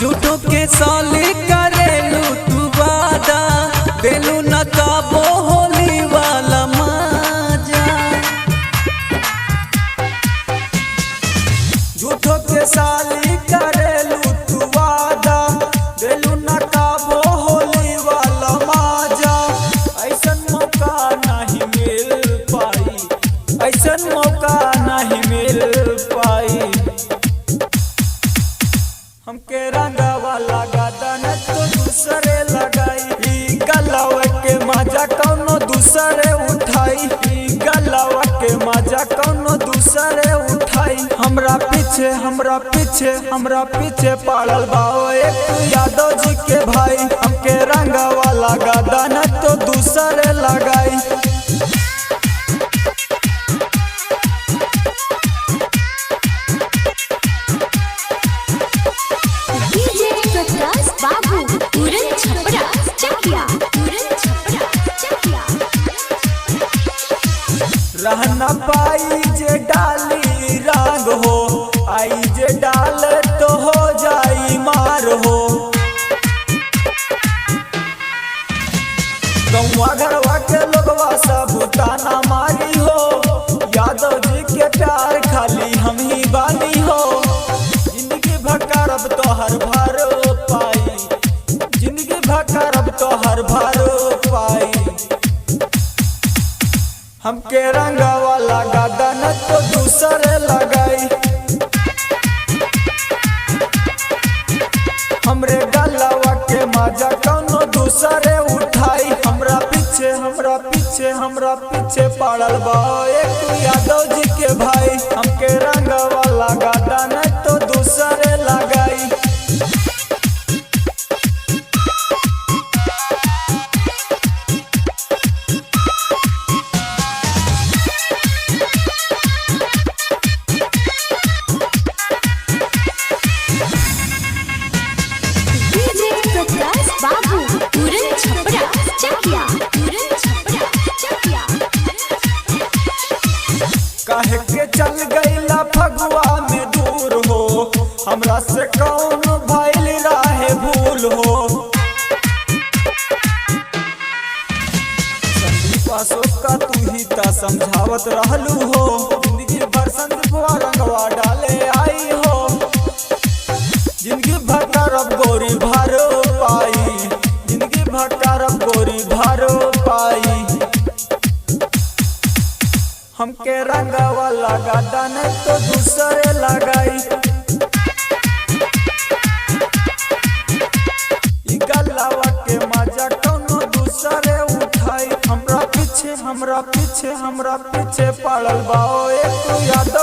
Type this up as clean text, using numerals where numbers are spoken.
झूठो के साली करेलू तू वादा, देलू न काबो होली वाला मजा। झूठो के साली करेलू तू वादा, देलू न काबो होली वाला मजा। ऐसन मौका नहीं मिल पाई, ऐसन मौका नहीं मिल पाई। हमके रंगवा लगा दन तो दूसरे लगाई, गलवा के मजा कौनो दूसरे उठाई, गलवा के मजा कौनो दूसरे उठाई। हमरा पीछे हमरा पीछे हमरा पीछे पड़ल बाओ एक यादव जी के भाई। हमके रंगवा लगा दन तो दूसरे लगाई। रहना पाई जे डाली रंग हो, आई जे डाल तो हो जाई मार हो। गौवा घरवा के लोगवा सब ताना मारी हो, यादव जी के प्यार खाली हम ही बानी हो। जिंदगी भकर तो हर भर पाई, जिंदगी भकर तो हर भर पाई। हमके रंगवा लगा दन तो दूसरे लगाई, हमरे गलवा के मजा कौनो दूसरे उठाई। हमरा पीछे हमरा पीछे हमरा पीछे पड़ल बा एक यादव जी के भाई। हमके रंगवा लगा दन तो दूसरे लगाई। काहे के चल गईला फगुआ में दूर हो, हमरा से कौन भइल राहे भूल हो। संदीपा का तू ही ता समझावत रहलू हो, जिंदगी भर संदीपवा रंगवा डाले आई हो। जिंदगी भर करब गोरी भरो पाई, जिंदगी भर करब गोरी भरो पाई। हमके रंगवा लगा दन तो दूसरे लगाई, गलवा के मजा कौनो दूसरे उठाई। हमरा पीछे हमरा पीछे हमरा पीछे पड़ल बाओ एक यादव